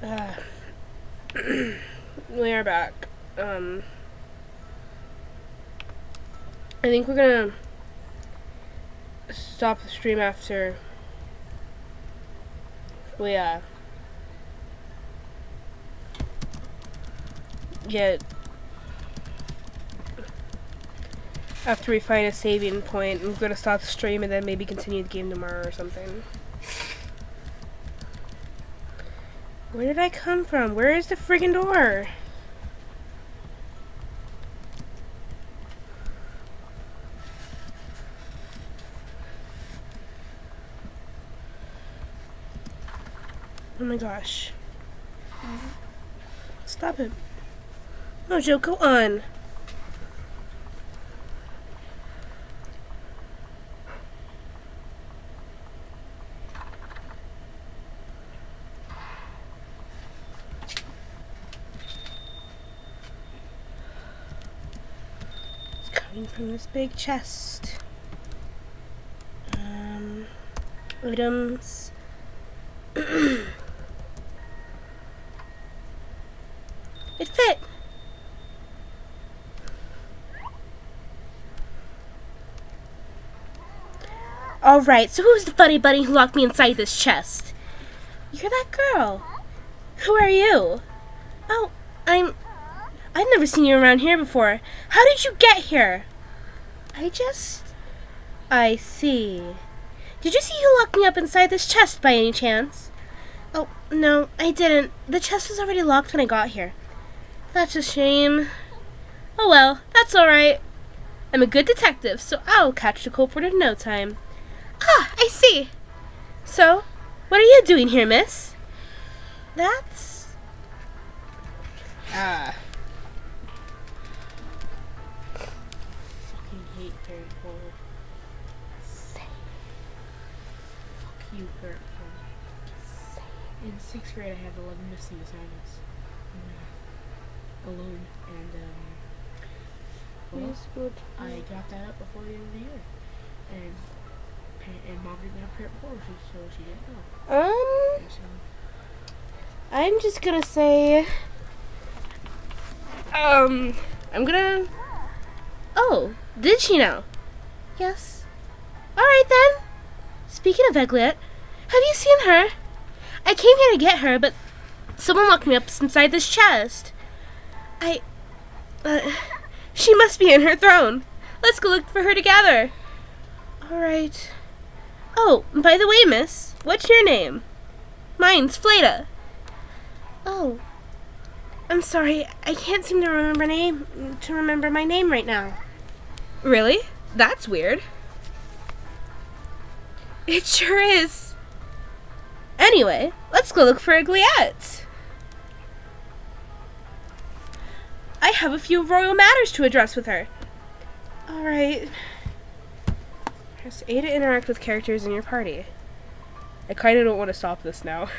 Uh, we are back. I think we're gonna stop the stream after we get after we find a saving point. I'm gonna stop the stream and then maybe continue the game tomorrow or something. Where did I come from? Where is the friggin' door? Oh my gosh. Stop it. No, Joe, go on. It's coming from this big chest. Items. It fit. Alright, so who's the funny bunny who locked me inside this chest? You're that girl. Who are you? Oh, I've never seen you around here before. How did you get here? I see. Did you see who locked me up inside this chest by any chance? Oh, no, I didn't. The chest was already locked when I got here. That's a shame. Oh well, that's alright. I'm a good detective, so I'll catch the culprit in no time. Ah, I see. So, what are you doing here, miss? That's... Fucking hate Harry Potter. Same. Fuck you, Harry Potter. In 6th grade, I had 11 missing assignments. Alone, and well, good. I got that up before the end of the year, and Mom didn't have parent portion, so she didn't know. And so, I'm just gonna say... I'm gonna... Oh, did she know? Yes. Alright then. Speaking of Egglet, have you seen her? I came here to get her, but someone locked me up inside this chest. She must be in her throne. Let's go look for her together. Alright. Oh, by the way, miss, what's your name? Mine's Fleda. Oh, I'm sorry. I can't seem to remember my name right now. Really? That's weird. It sure is. Anyway, let's go look for Egliette. I have a few royal matters to address with her. Alright. Press A to interact with characters in your party. I kinda don't want to stop this now.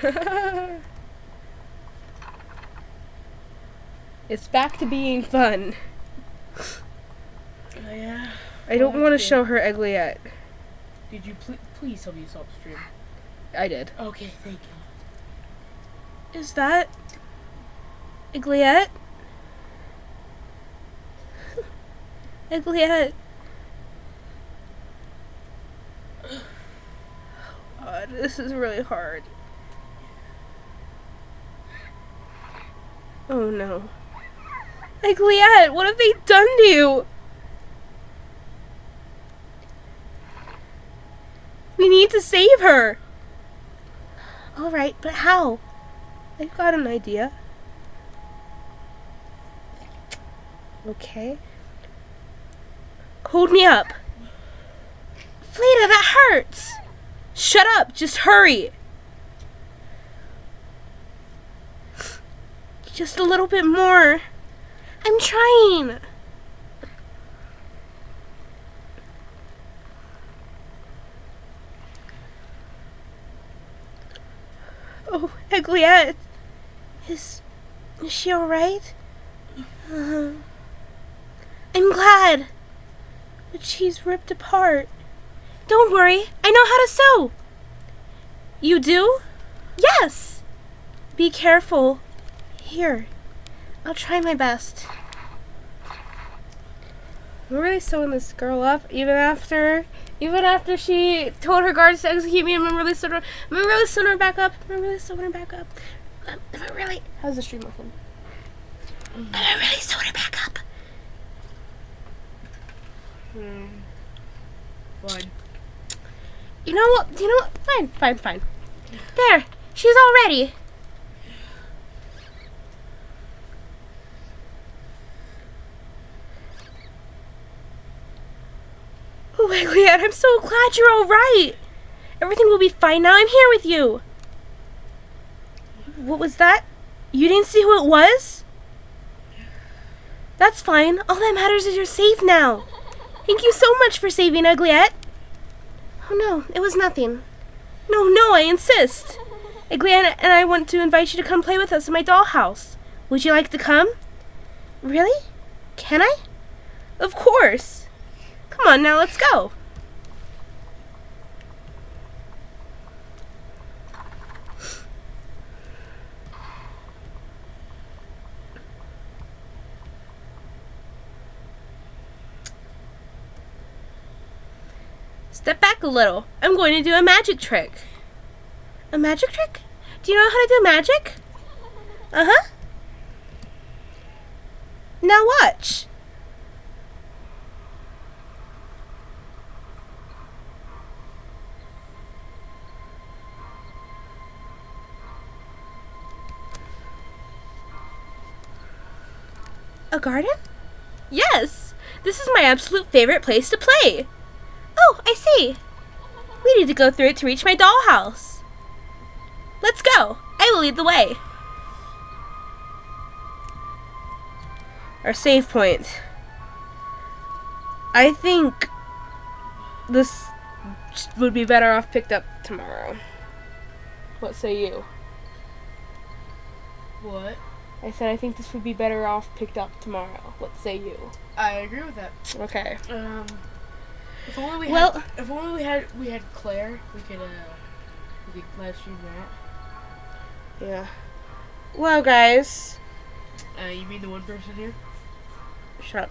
It's back to being fun. oh yeah. I don't want to show her Egliette. Did you please tell me you saw the stream? I did. Okay, thank you. Is that Egliette? Egliette. God, this is really hard. Oh no. Egliette, what have they done to you? We need to save her. Alright, but how? I've got an idea. Okay. Hold me up. Fleda, that hurts. Shut up, just hurry. Just a little bit more. I'm trying. Oh, Egliette. Is she alright? I'm glad. But she's ripped apart. Don't worry, I know how to sew. You do? Yes. Be careful. Here. I'll try my best. I'm really sewing this girl up, even after she told her guards to execute me. I'm really sewing her back up. How's the stream looking? I'm really sewing her back up. Fine. You know what? Fine. There. She's all ready. Oh, Agliette, I'm so glad you're all right. Everything will be fine now. I'm here with you. What was that? You didn't see who it was? That's fine. All that matters is you're safe now. Thank you so much for saving Agliette. Oh no, it was nothing. No, I insist. Agliette and I want to invite you to come play with us in my dollhouse. Would you like to come? Really? Can I? Of course. Come on now, let's go. Step back a little. I'm going to do a magic trick. A magic trick? Do you know how to do magic? Uh-huh. Now watch. A garden? Yes! This is my absolute favorite place to play. Oh, I see. We need to go through it to reach my dollhouse. Let's go. I will lead the way. Our save point. I think this would be better off picked up tomorrow. What say you? What? I said I think this would be better off picked up tomorrow. What say you? I agree with that. Okay. If only we had Claire, we could live stream that. Yeah. Well, guys. You mean the one person here? Shut up.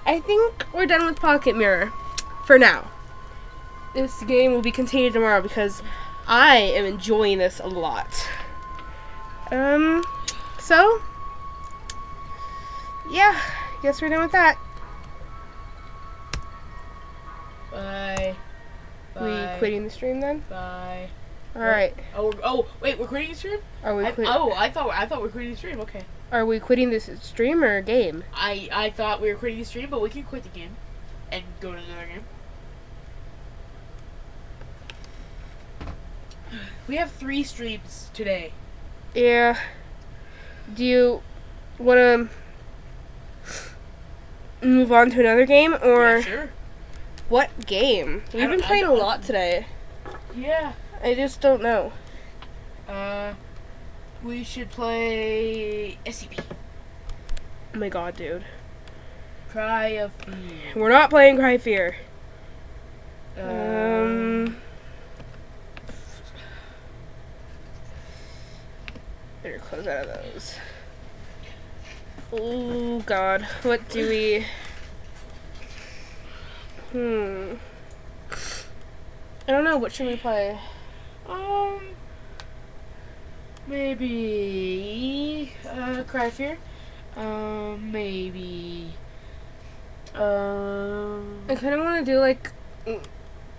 I think we're done with Pocket Mirror. For now. This game will be continued tomorrow because I am enjoying this a lot. So, yeah, guess we're done with that. Bye. We quitting the stream then? Bye. Alright. Wait, we're quitting the stream? Are we I thought we were quitting the stream, okay. Are we quitting this stream or game? I thought we were quitting the stream, but we can quit the game and go to another game. We have 3 streams today. Yeah. Do you want to move on to another game, or Yeah, sure. what game? We've been playing a lot today. Yeah. I just don't know. We should play SCP. Oh my god, dude. Cry of Fear. We're not playing Cry Fear. Better close out of those. Oh god, what do we... I don't know, what should we play? Maybe Cry of Fear. Maybe I kind of want to do like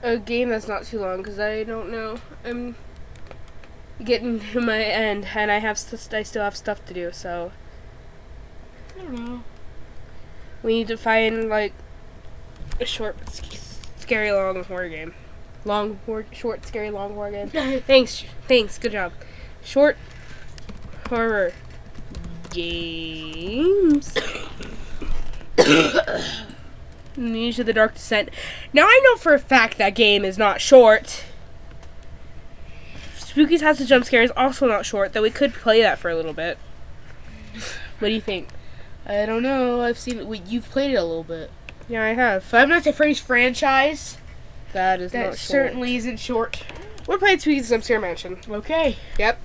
a game that's not too long because I don't know. I'm getting to my end and I still have stuff to do, so I don't know. we need to find like a short, scary, long horror game. Short, scary, long horror game. Thanks, good job. Short horror games. Ninja of the Dark Descent. Now I know for a fact that game is not short. Spooky's House of Jump Scare is also not short, though we could play that for a little bit. What do you think? I don't know. I've seen it. You've played it a little bit. Yeah, I have. Five Nights at Freddy's franchise. That is not short. That certainly isn't short. We're playing Spooky's Jump Scare Mansion. Okay. Yep.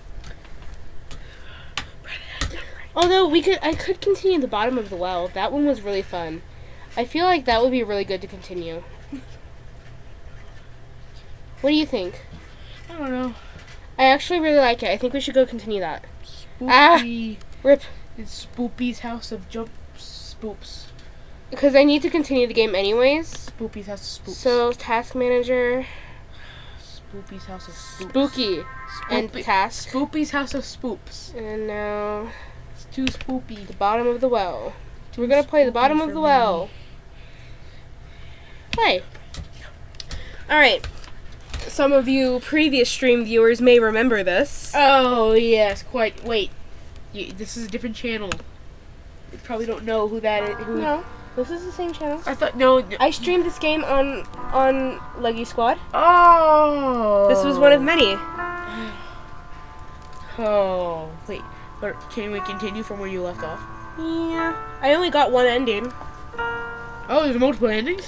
Although I could continue the bottom of the well. That one was really fun. I feel like that would be really good to continue. What do you think? I don't know. I actually really like it. I think we should go continue that. Spoopy. Rip. It's Spoopy's House of Spoops. Because I need to continue the game anyways. Spoopy's House of Spoops. So, task manager. Spoopy's House of Spoops. Spooky. And task. Spoopy's House of Spoops. And now, It's too spoopy. the bottom of the well. We're going to play the bottom of the well. Play. Alright. Some of you previous stream viewers may remember this. Oh, yes, quite. Wait. This is a different channel. You probably don't know who that is. No, this is the same channel. I thought, no. I streamed this game on Leggy Squad. Oh. This was one of many. Oh, wait. But can we continue from where you left off? Yeah. I only got one ending. Oh, there's multiple endings?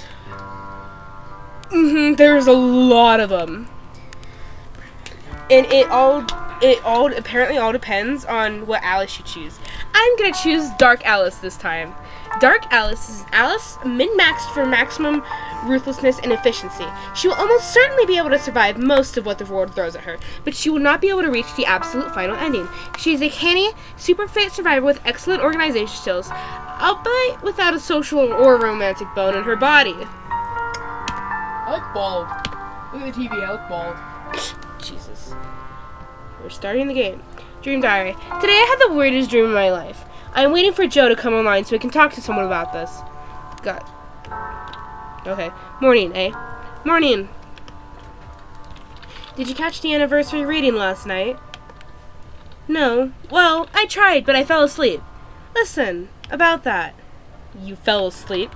There's a lot of them. And it all apparently all depends on what Alice you choose. I'm gonna choose Dark Alice this time. Dark Alice is Alice min-maxed for maximum ruthlessness and efficiency. She will almost certainly be able to survive most of what the world throws at her, but she will not be able to reach the absolute final ending. She is a canny, super fit survivor with excellent organization skills, albeit without a social or romantic bone in her body. I look bald. Look at the TV, I look bald. Jesus. We're starting the game. Dream Diary. Today I had the weirdest dream of my life. I'm waiting for Joe to come online so I can talk to someone about this. God. Okay. Morning, eh? Morning. Did you catch the anniversary reading last night? No. Well, I tried, but I fell asleep. Listen, about that. You fell asleep?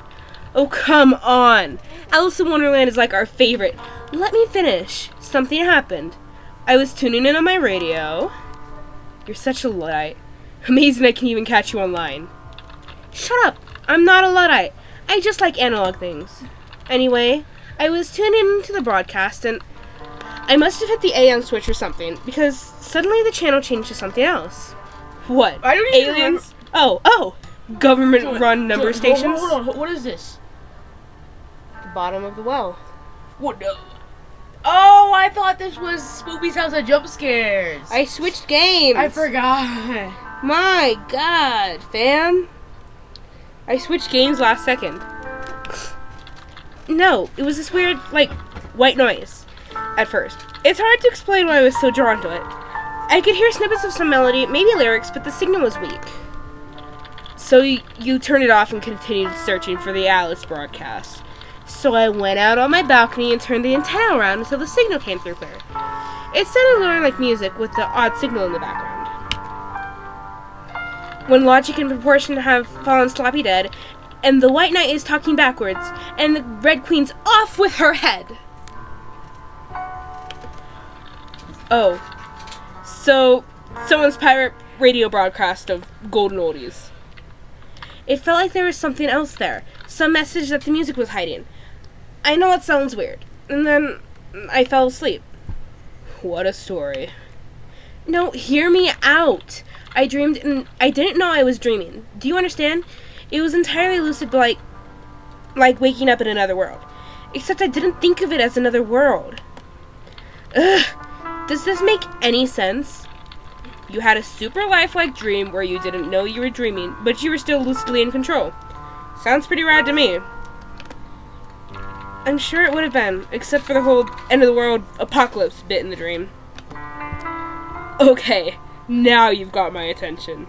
Oh, come on. Alice in Wonderland is like our favorite. Let me finish. Something happened. I was tuning in on my radio. You're such a Luddite. Amazing I can even catch you online. Shut up. I'm not a Luddite. I just like analog things. Anyway, I was tuning into the broadcast and I must have hit the AM switch or something because suddenly the channel changed to something else. What? I don't even Aliens? Oh. Government-run number stations? Hold on. What is this? The bottom of the well. What the? Oh, I thought this was Spoopy's House of Jump Scares. I switched games. I forgot. My God, fam. I switched games last second. No, it was this weird, white noise at first. It's hard to explain why I was so drawn to it. I could hear snippets of some melody, maybe lyrics, but the signal was weak. So you turned it off and continued searching for the Alice broadcast. So I went out on my balcony and turned the antenna around until the signal came through clear. It sounded a little like music with the odd signal in the background. When logic and proportion have fallen sloppy dead, and the White Knight is talking backwards, and the Red Queen's off with her head. Oh. So, someone's pirate radio broadcast of golden oldies. It felt like there was something else there. Some message that the music was hiding. I know it sounds weird. And then I fell asleep. What a story. No, hear me out. I dreamed and I didn't know I was dreaming. Do you understand? It was entirely lucid, like waking up in another world. Except I didn't think of it as another world. Ugh. Does this make any sense? You had a super lifelike dream where you didn't know you were dreaming, but you were still lucidly in control. Sounds pretty rad to me. I'm sure it would have been, except for the whole end of the world apocalypse bit in the dream. Okay, now you've got my attention.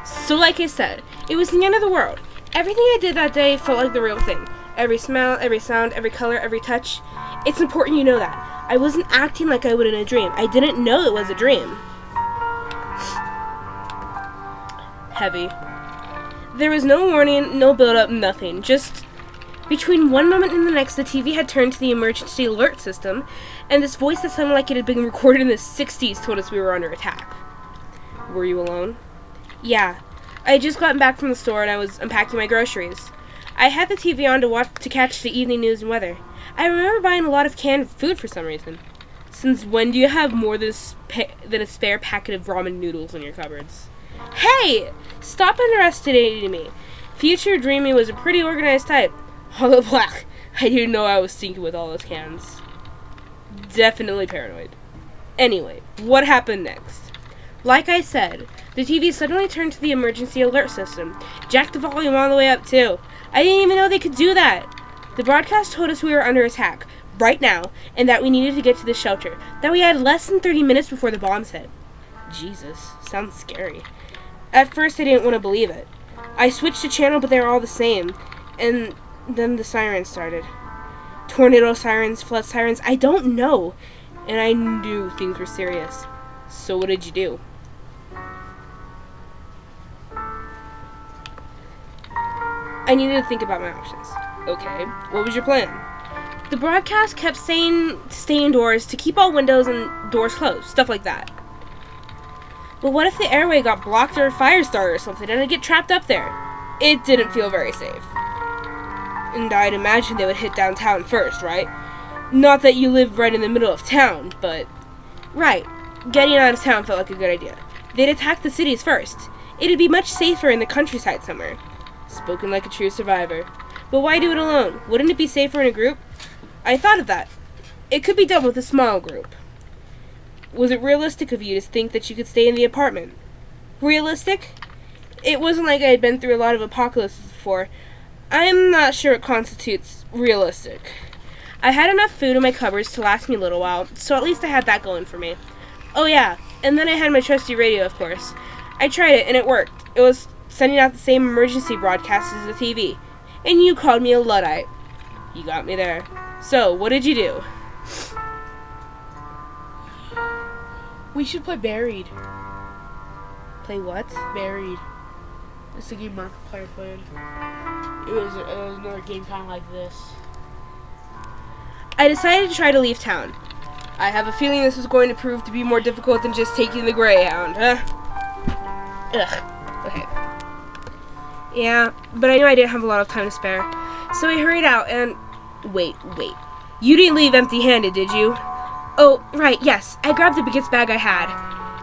So like I said, it was the end of the world. Everything I did that day felt like the real thing. Every smell, every sound, every color, every touch. It's important you know that. I wasn't acting like I would in a dream. I didn't know it was a dream. Heavy. There was no warning, no build-up, nothing. Just between one moment and the next, the TV had turned to the emergency alert system, and this voice that sounded like it had been recorded in the 60s told us we were under attack. Were you alone? Yeah. I had just gotten back from the store and I was unpacking my groceries. I had the TV on to catch the evening news and weather. I remember buying a lot of canned food for some reason. Since when do you have more than a spare packet of ramen noodles in your cupboards? Hey! Stop underestimating me. Future Dreamy was a pretty organized type. Although black, I didn't know I was stinking with all those cans. Definitely paranoid. Anyway, what happened next? Like I said, the TV suddenly turned to the emergency alert system. Jacked the volume all the way up, too. I didn't even know they could do that. The broadcast told us we were under attack, right now, and that we needed to get to the shelter. That we had less than 30 minutes before the bombs hit. Jesus, sounds scary. At first, I didn't want to believe it. I switched the channel, but they were all the same. And then the sirens started. Tornado sirens, flood sirens, I don't know. And I knew things were serious. So what did you do? I needed to think about my options. Okay, what was your plan? The broadcast kept saying to stay indoors, to keep all windows and doors closed, stuff like that. But what if the airway got blocked or a fire started or something and I'd get trapped up there? It didn't feel very safe. And I'd imagine they would hit downtown first, right? Not that you live right in the middle of town, but... Right. Getting out of town felt like a good idea. They'd attack the cities first. It'd be much safer in the countryside somewhere. Spoken like a true survivor. But why do it alone? Wouldn't it be safer in a group? I thought of that. It could be done with a small group. Was it realistic of you to think that you could stay in the apartment? Realistic? It wasn't like I had been through a lot of apocalypses before. I'm not sure it constitutes realistic. I had enough food in my cupboards to last me a little while, so at least I had that going for me. Oh yeah, and then I had my trusty radio, of course. I tried it, and it worked. It was sending out the same emergency broadcasts as the TV. And you called me a Luddite. You got me there. So, what did you do? We should play Buried. Play what? Buried. It's the game Markiplier played. It was another game kind of like this. I decided to try to leave town. I have a feeling this is going to prove to be more difficult than just taking the Greyhound, huh? Ugh. Okay. Yeah, but I knew I didn't have a lot of time to spare. So I hurried out and... Wait. You didn't leave empty-handed, did you? Oh, right, yes. I grabbed the biggest bag I had.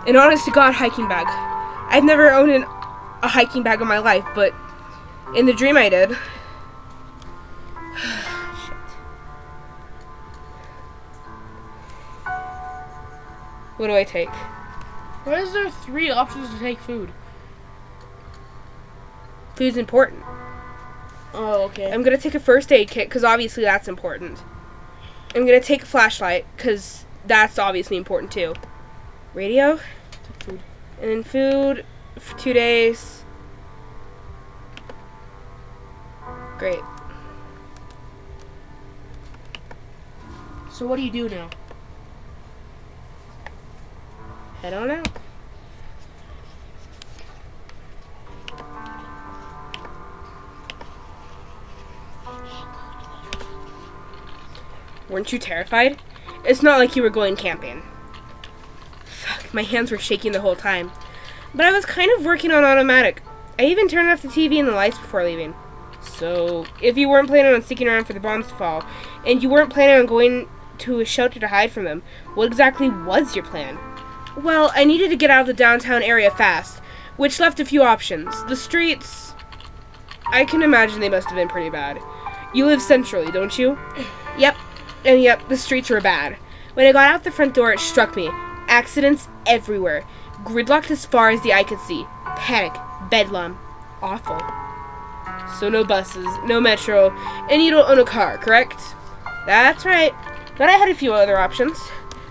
An honest-to-God hiking bag. I've never owned a hiking bag in my life, but in the dream I did. Shit. What do I take? Why is there 3 options to take food? Food's important. Oh, okay. I'm going to take a first aid kit, because obviously that's important. I'm going to take a flashlight, because that's obviously important too. Radio? Food. And then food for 2 days. Great. So what do you do now? I don't know. Weren't you terrified? It's not like you were going camping. Fuck, my hands were shaking the whole time. But I was kind of working on automatic. I even turned off the TV and the lights before leaving. So, if you weren't planning on sticking around for the bombs to fall, and you weren't planning on going to a shelter to hide from them, what exactly was your plan? Well, I needed to get out of the downtown area fast, which left a few options. The streets... I can imagine they must have been pretty bad. You live centrally, don't you? Yep. And yep, the streets were bad. When I got out the front door, it struck me. Accidents everywhere. Gridlocked as far as the eye could see. Panic. Bedlam. Awful. So no buses, no metro, and you don't own a car, correct? That's right. But I had a few other options.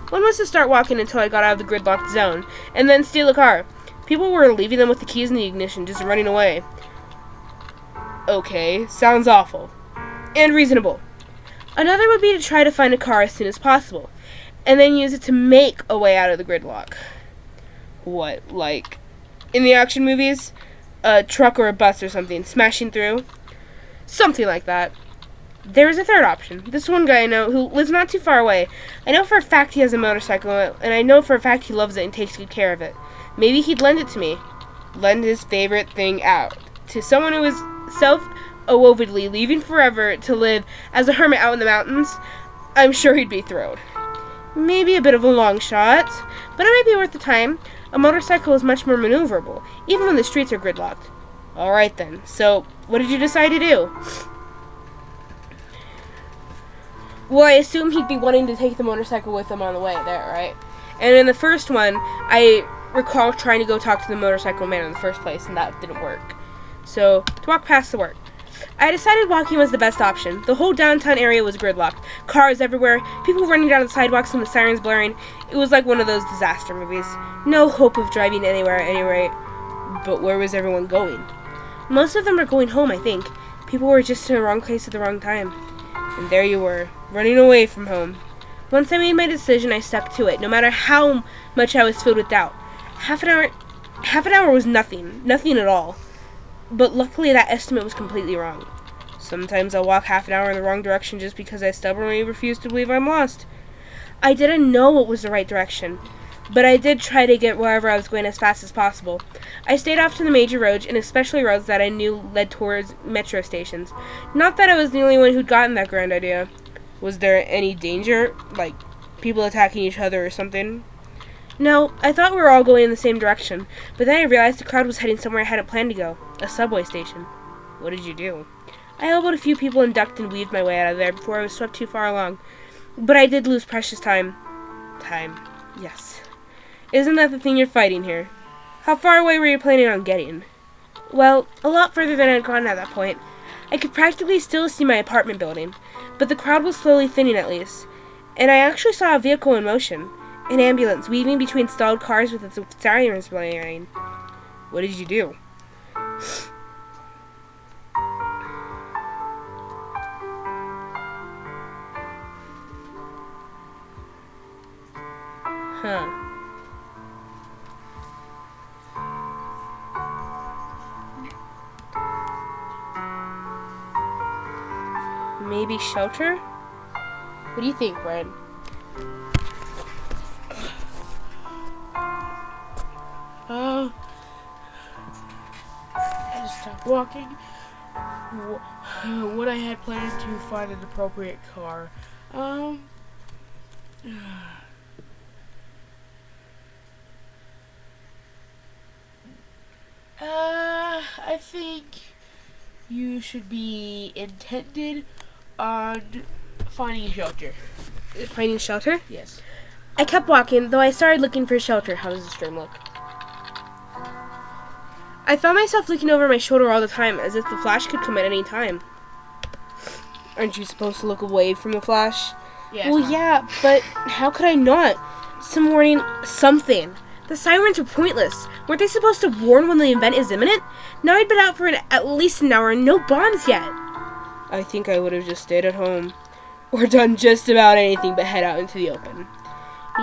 One was to start walking until I got out of the gridlocked zone, and then steal a car. People were leaving them with the keys in the ignition, just running away. Okay, sounds awful. And reasonable. Another would be to try to find a car as soon as possible, and then use it to make a way out of the gridlock. What, like in the action movies? A truck or a bus or something, smashing through? Something like that. There is a third option. This one guy I know, who lives not too far away. I know for a fact he has a motorcycle, and I know for a fact he loves it and takes good care of it. Maybe he'd lend it to me. Lend his favorite thing out. To someone who is Ovidly leaving forever to live as a hermit out in the mountains, I'm sure he'd be thrilled. Maybe a bit of a long shot, but it might be worth the time. A motorcycle is much more maneuverable, even when the streets are gridlocked. Alright then, so what did you decide to do? Well, I assume he'd be wanting to take the motorcycle with him on the way there, right? And in the first one, I recall trying to go talk to the motorcycle man in the first place, and that didn't work. So, to walk past the work. I decided walking was the best option. The whole downtown area was gridlocked. Cars everywhere, people running down the sidewalks and the sirens blaring. It was like one of those disaster movies. No hope of driving anywhere at any rate. But where was everyone going? Most of them were going home, I think. People were just in the wrong place at the wrong time. And there you were, running away from home. Once I made my decision, I stuck to it, no matter how much I was filled with doubt. Half an hour was nothing at all. But luckily that estimate was completely wrong. Sometimes I'll walk half an hour in the wrong direction just because I stubbornly refuse to believe I'm lost. I didn't know what was the right direction, but I did try to get wherever I was going as fast as possible. I stayed off to the major roads, and especially roads that I knew led towards metro stations. Not that I was the only one who'd gotten that grand idea. Was there any danger? Like, people attacking each other or something? No, I thought we were all going in the same direction, but then I realized the crowd was heading somewhere I hadn't planned to go. A subway station. What did you do? I elbowed a few people and ducked and weaved my way out of there before I was swept too far along. But I did lose precious time. Time. Yes. Isn't that the thing you're fighting here? How far away were you planning on getting? Well, a lot further than I'd gone at that point. I could practically still see my apartment building, but the crowd was slowly thinning at least. And I actually saw a vehicle in motion. An ambulance weaving between stalled cars with its sirens blaring. What did you do? Huh. Maybe shelter? What do you think, Brad? I just stopped walking. What I had planned to find an appropriate car. I think you should be intended on finding a shelter. Finding shelter? Yes. I kept walking, though I started looking for shelter. How does this dream look? I found myself looking over my shoulder all the time, as if the flash could come at any time. Aren't you supposed to look away from the flash? Yeah. Well, yeah, but how could I not? Some warning, something. The sirens were pointless. Weren't they supposed to warn when the event is imminent? Now I'd been out for at least an hour and no bombs yet. I think I would have just stayed at home. Or done just about anything but head out into the open.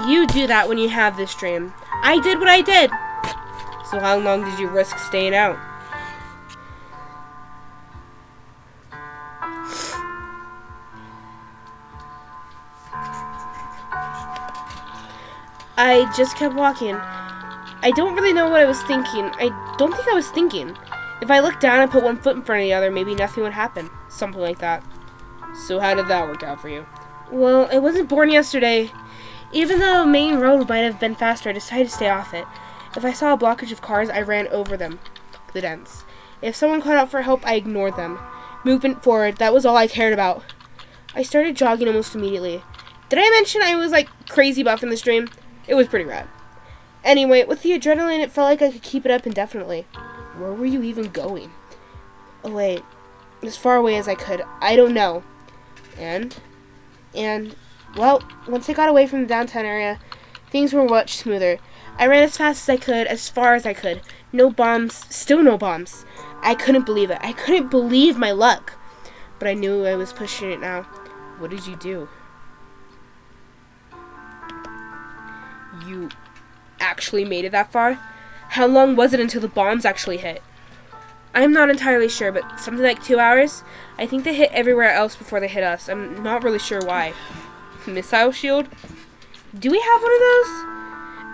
You do that when you have this dream. I did what I did. So how long did you risk staying out? I just kept walking. I don't really know what I was thinking. I don't think I was thinking. If I looked down and put one foot in front of the other, maybe nothing would happen. Something like that. So how did that work out for you? Well, I wasn't born yesterday. Even though the main road might have been faster, I decided to stay off it. If I saw a blockage of cars, I ran over them. The dents. If someone called out for help, I ignored them. Movement forward, that was all I cared about. I started jogging almost immediately. Did I mention I was like crazy buff in this dream? It was pretty rad. Anyway, with the adrenaline, it felt like I could keep it up indefinitely. Where were you even going? Oh wait, as far away as I could. I don't know. And, well, once I got away from the downtown area, things were much smoother. I ran as fast as I could, as far as I could. No bombs, still no bombs. I couldn't believe it. I couldn't believe my luck. But I knew I was pushing it now. What did you do? You actually made it that far? How long was it until the bombs actually hit? I'm not entirely sure, but something like 2 hours? I think they hit everywhere else before they hit us. I'm not really sure why. Missile shield? Do we have one of those?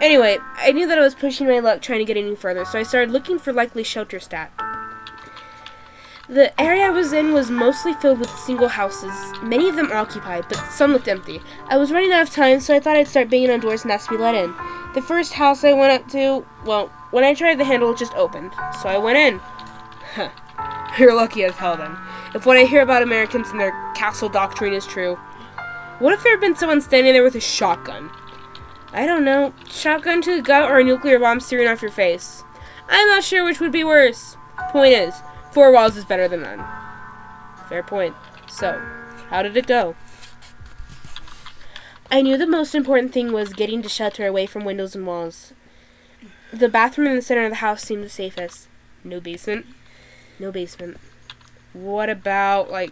Anyway, I knew that I was pushing my luck trying to get any further, so I started looking for likely shelter stat. The area I was in was mostly filled with single houses, many of them occupied, but some looked empty. I was running out of time, so I thought I'd start banging on doors and ask to be let in. The first house I went up to, well, when I tried the handle, it just opened, so I went in. Huh. You're lucky as hell then, if what I hear about Americans and their castle doctrine is true. What if there had been someone standing there with a shotgun? I don't know, shotgun to the gut or a nuclear bomb searing off your face. I'm not sure which would be worse. Point is, 4 walls is better than none. Fair point. So, how did it go? I knew the most important thing was getting to shelter away from windows and walls. The bathroom in the center of the house seemed the safest. No basement? No basement. What about, like,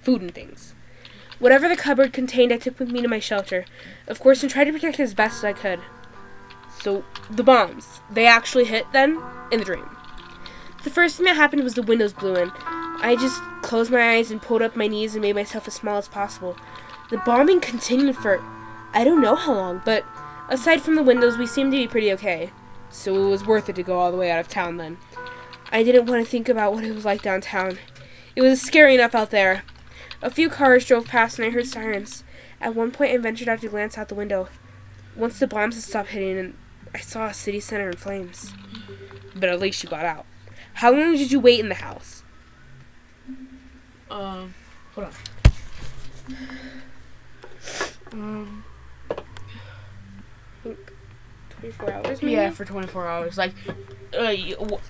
food and things? Whatever the cupboard contained, I took with me to my shelter. Of course, and tried to protect it as best as I could. So, the bombs. They actually hit, then? In the dream. The first thing that happened was the windows blew in. I just closed my eyes and pulled up my knees and made myself as small as possible. The bombing continued for I don't know how long, but aside from the windows, we seemed to be pretty okay. So it was worth it to go all the way out of town then. I didn't want to think about what it was like downtown. It was scary enough out there. A few cars drove past and I heard sirens. At one point I ventured out to glance out the window. Once the bombs had stopped hitting, and I saw a city center in flames. But at least you got out. How long did you wait in the house? Hold on. 24 hours maybe? Yeah, for 24 hours. Like,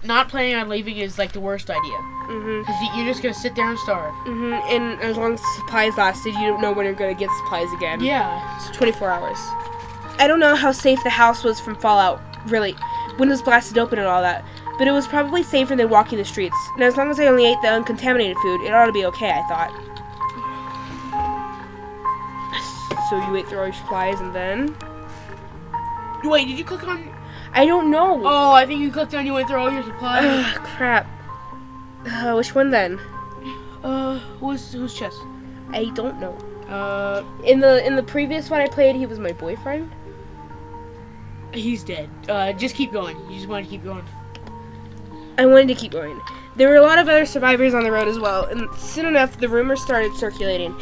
not planning on leaving is like the worst idea. Because you're just gonna sit there and starve. And as long as supplies lasted, you don't know when you're gonna get supplies again. Yeah. So 24 hours. I don't know how safe the house was from fallout, really. Windows blasted open and all that. But it was probably safer than walking the streets. And as long as I only ate the uncontaminated food, it ought to be okay, I thought. So you ate through all your supplies and then? Wait, did you click on... I don't know. Oh, I think you clicked on you went through all your supplies. Ugh, crap. Which one then? Who's chest? I don't know. In the previous one I played, he was my boyfriend. He's dead. Just keep going. You just want to keep going. I wanted to keep going. There were a lot of other survivors on the road as well, and soon enough, the rumors started circulating.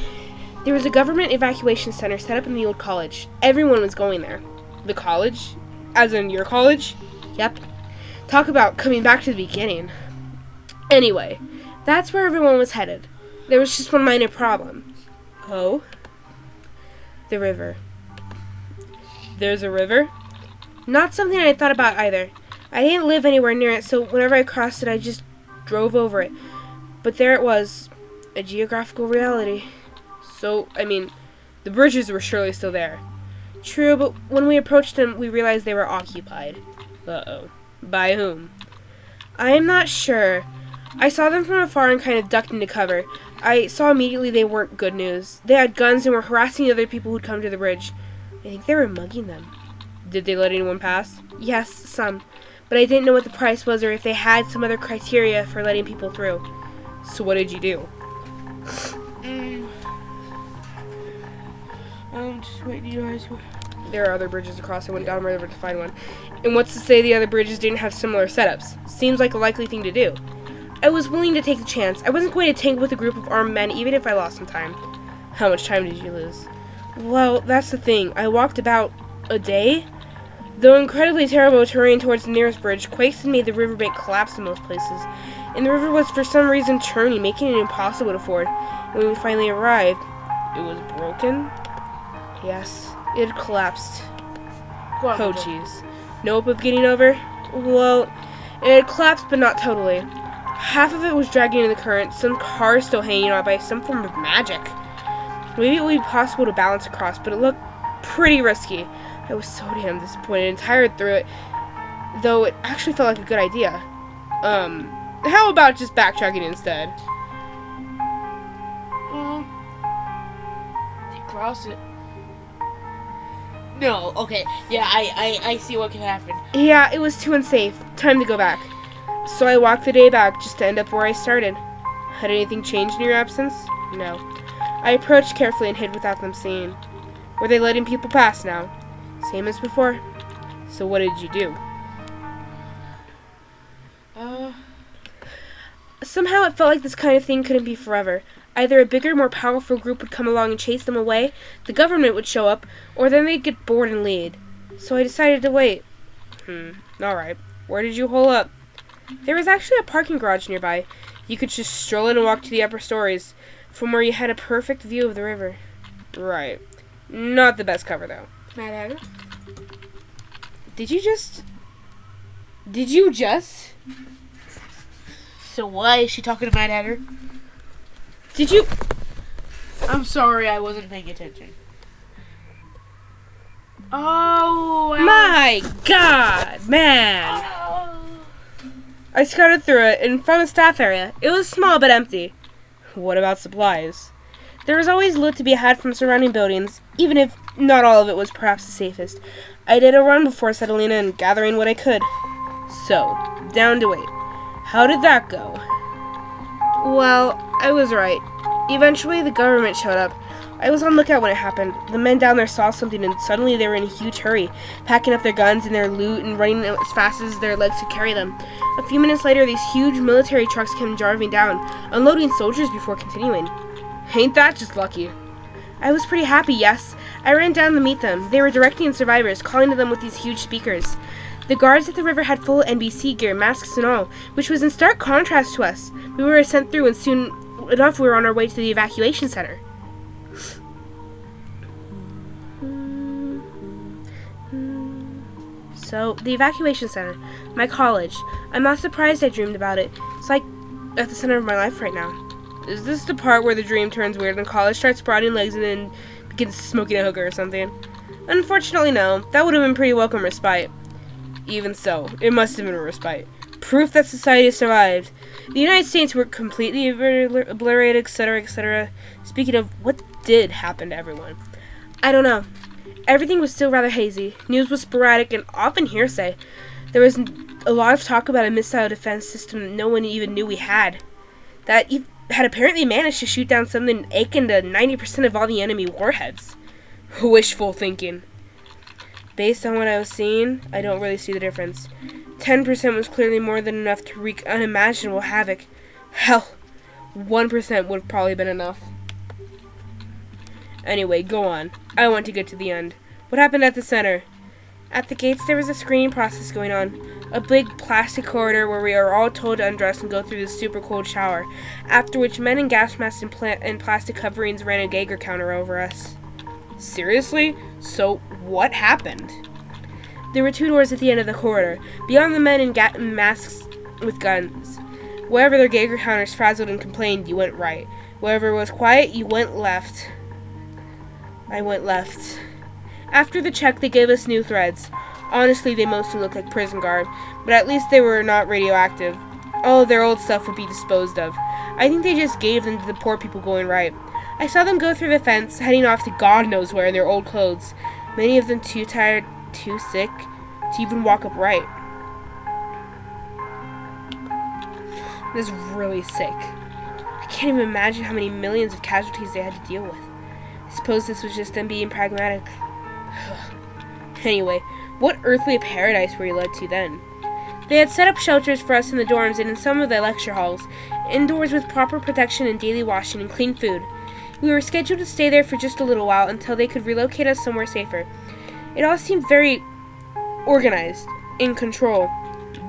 There was a government evacuation center set up in the old college. Everyone was going there. The college? As in your college? Yep. Talk about coming back to the beginning. Anyway, that's where everyone was headed. There was just one minor problem. Oh? The river. There's a river? Not something I thought about either. I didn't live anywhere near it, so whenever I crossed it, I just drove over it. But there it was. A geographical reality. So, I mean, the bridges were surely still there. True, but when we approached them, we realized they were occupied. Uh-oh. By whom? I am not sure. I saw them from afar and kind of ducked into cover. I saw immediately they weren't good news. They had guns and were harassing other people who'd come to the bridge. I think they were mugging them. Did they let anyone pass? Yes, some. But I didn't know what the price was or if they had some other criteria for letting people through. So what did you do? Just wait, you guys. There are other bridges across. I went down the river to find one. And what's to say the other bridges didn't have similar setups? Seems like a likely thing to do. I was willing to take the chance. I wasn't going to tangle with a group of armed men even if I lost some time. How much time did you lose? Well, that's the thing. I walked about a day. Though incredibly terrible terrain towards the nearest bridge, quakes had made the riverbank collapse in most places. And the river was for some reason churning, making it impossible to ford. And when we finally arrived, it was broken? Yes, it had collapsed. Oh, jeez. No hope of getting over? Well, it had collapsed, but not totally. Half of it was dragging in the current, some cars still hanging on by some form of magic. Maybe it would be possible to balance across, but it looked pretty risky. I was so damn disappointed and tired through it, though it actually felt like a good idea. How about just backtracking instead? Cross it. No, okay. Yeah, I see what can happen. Yeah, it was too unsafe. Time to go back. So I walked the day back just to end up where I started. Had anything changed in your absence? No. I approached carefully and hid without them seeing. Were they letting people pass now? Same as before. So what did you do? Somehow it felt like this kind of thing couldn't be forever. Either a bigger, more powerful group would come along and chase them away, the government would show up, or then they'd get bored and leave. So I decided to wait. Alright. Where did you hole up? There was actually a parking garage nearby. You could just stroll in and walk to the upper stories, from where you had a perfect view of the river. Right. Not the best cover, though. Mad Hatter? Did you just? So why is she talking to Mad Hatter? Did you? I'm sorry, I wasn't paying attention. Oh, My God, man! I scouted through it and found a staff area. It was small but empty. What about supplies? There was always loot to be had from surrounding buildings, even if not all of it was perhaps the safest. I did a run before settling in and gathering what I could. So, down to wait. How did that go? Well, I was right. Eventually, the government showed up. I was on lookout when it happened. The men down there saw something and suddenly they were in a huge hurry, packing up their guns and their loot and running as fast as their legs could carry them. A few minutes later, these huge military trucks came driving down, unloading soldiers before continuing. Ain't that just lucky? I was pretty happy, yes. I ran down to meet them. They were directing survivors, calling to them with these huge speakers. The guards at the river had full NBC gear, masks and all, which was in stark contrast to us. We were sent through and soon enough we were on our way to the evacuation center. So, the evacuation center. My college. I'm not surprised I dreamed about it. It's like at the center of my life right now. Is this the part where the dream turns weird and college starts sprouting legs and then begins smoking a hooker or something? Unfortunately, no. That would have been pretty welcome respite. Even so, it must have been a respite. Proof that society survived. The United States were completely obliterated, etc., etc. Speaking of, what did happen to everyone? I don't know. Everything was still rather hazy. News was sporadic and often hearsay. There was a lot of talk about a missile defense system that no one even knew we had. That had apparently managed to shoot down something akin to 90% of all the enemy warheads. Wishful thinking. Based on what I was seeing, I don't really see the difference. 10% was clearly more than enough to wreak unimaginable havoc. Hell, 1% would have probably been enough. Anyway, go on. I want to get to the end. What happened at the center? At the gates, there was a screening process going on. A big plastic corridor where we are all told to undress and go through this super cold shower, after which men in gas masks and plastic coverings ran a Geiger counter over us. Seriously? So, what happened? There were 2 doors at the end of the corridor, beyond the men in masks with guns. Wherever their Geiger counters frazzled and complained, you went right. Wherever was quiet, you went left. I went left. After the check, they gave us new threads. Honestly, they mostly looked like prison guard, but at least they were not radioactive. All of their old stuff would be disposed of. I think they just gave them to the poor people going right. I saw them go through the fence, heading off to God knows where in their old clothes. Many of them too tired, too sick, to even walk upright. This is really sick. I can't even imagine how many millions of casualties they had to deal with. I suppose this was just them being pragmatic. Anyway, what earthly paradise were you led to then? They had set up shelters for us in the dorms and in some of the lecture halls, indoors with proper protection and daily washing and clean food. We were scheduled to stay there for just a little while until they could relocate us somewhere safer. It all seemed very organized, in control.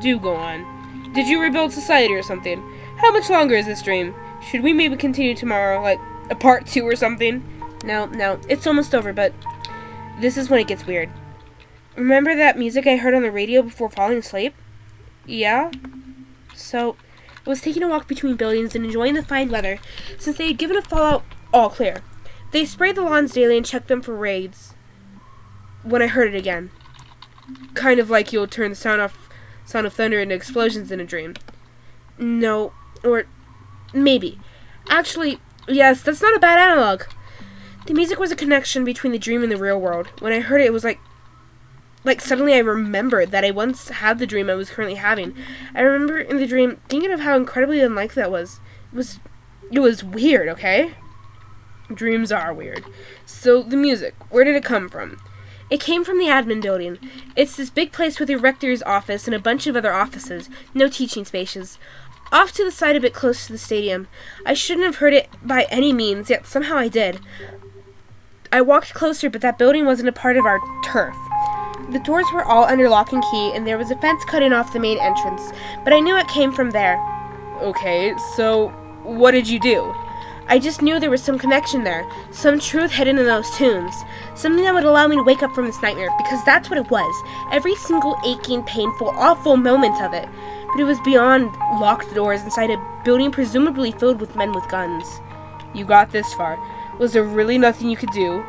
Do go on. Did you rebuild society or something? How much longer is this dream? Should we maybe continue tomorrow, like a part 2 or something? No, it's almost over, but this is when it gets weird. Remember that music I heard on the radio before falling asleep? Yeah? So, I was taking a walk between buildings and enjoying the fine weather, since they had given a Fallout all clear. They sprayed the lawns daily and checked them for raids. When I heard it again. Kind of like you'll turn the sound of thunder into explosions in a dream. No, or maybe. Actually, yes, that's not a bad analog. The music was a connection between the dream and the real world. When I heard it, it was like suddenly I remembered that I once had the dream I was currently having. I remember in the dream thinking of how incredibly unlikely that was. It was weird, okay? Dreams are weird. So, the music, where did it come from? It came from the admin building. It's this big place with a rector's office and a bunch of other offices. No teaching spaces. off to the side a bit close to the stadium. I shouldn't have heard it by any means, yet somehow I did. I walked closer, but that building wasn't a part of our turf. The doors were all under lock and key, and there was a fence cutting off the main entrance, but I knew it came from there. Okay, so what did you do? I just knew there was some connection there, some truth hidden in those tunes, something that would allow me to wake up from this nightmare, because that's what it was, every single aching, painful, awful moment of it. But it was beyond locked doors inside a building presumably filled with men with guns. You got this far. Was there really nothing you could do?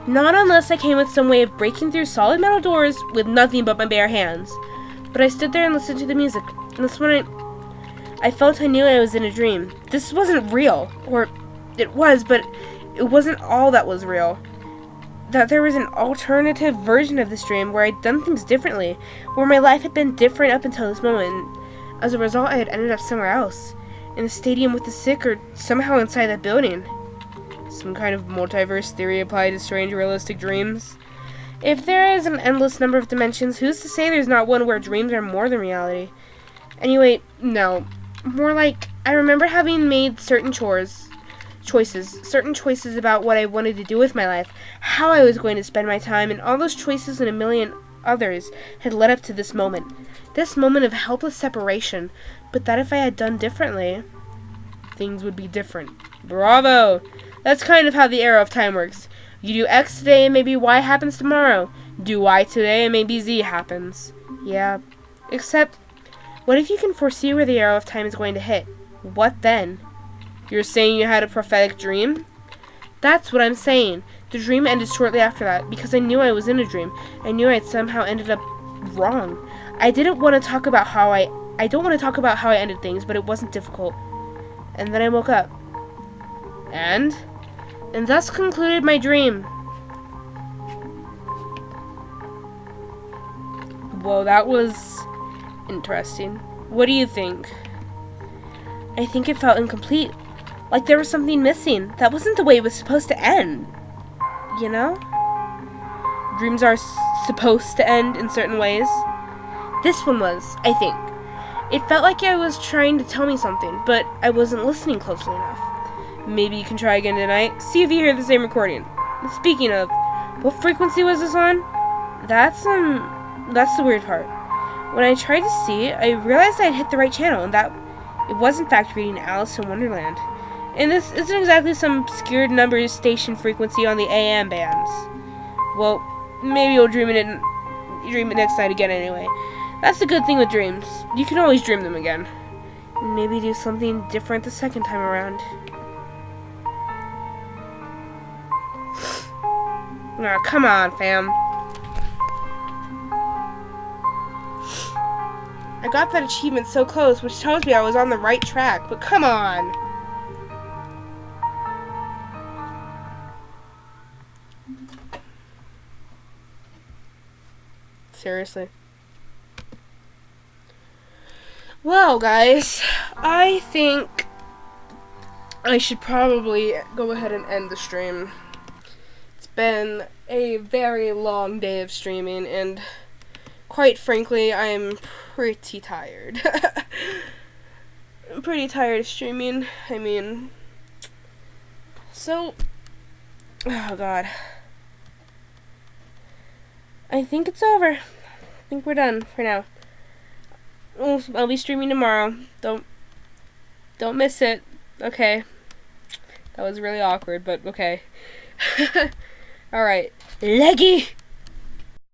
Not unless I came with some way of breaking through solid metal doors with nothing but my bare hands. But I stood there and listened to the music, and that's when I felt I knew I was in a dream. This wasn't real. Or, it was, but it wasn't all that was real. That there was an alternative version of this dream where I'd done things differently, where my life had been different up until this moment. As a result, I had ended up somewhere else. In a stadium with the sick, or somehow inside that building. Some kind of multiverse theory applied to strange realistic dreams. If there is an endless number of dimensions, who's to say there's not one where dreams are more than reality? Anyway, no. More like, I remember having made certain choices about what I wanted to do with my life, how I was going to spend my time, and all those choices and a million others had led up to this moment of helpless separation, but that if I had done differently, things would be different. Bravo! That's kind of how the arrow of time works. You do X today and maybe Y happens tomorrow. Do Y today and maybe Z happens. Yeah, except, what if you can foresee where the arrow of time is going to hit? What then? You're saying you had a prophetic dream? That's what I'm saying. The dream ended shortly after that, because I knew I was in a dream. I knew I'd somehow ended up wrong. I don't want to talk about how I ended things, but it wasn't difficult. And then I woke up. And thus concluded my dream. Whoa, that was interesting. What do you think? I think it felt incomplete. Like there was something missing. That wasn't the way it was supposed to end. You know? Dreams are supposed to end in certain ways. This one was, I think. It felt like it was trying to tell me something, but I wasn't listening closely enough. Maybe you can try again tonight. See if you hear the same recording. Speaking of, what frequency was this on? That's the weird part. When I tried to see, I realized I'd hit the right channel, and that it was in fact reading Alice in Wonderland. And this isn't exactly some obscured number station frequency on the AM bands. Well, maybe you'll dream it next night again anyway. That's the good thing with dreams. You can always dream them again. And maybe do something different the second time around. Aw, come on, fam. I got that achievement so close, which tells me I was on the right track, but come on. Seriously. Well, guys, I think I should probably go ahead and end the stream. It's been a very long day of streaming, and quite frankly, I'm pretty tired. I'm pretty tired of streaming. I mean, so, oh god. I think it's over. I think we're done for now. I'll be streaming tomorrow. Don't miss it. Okay. That was really awkward, but okay. Alright. Leggy!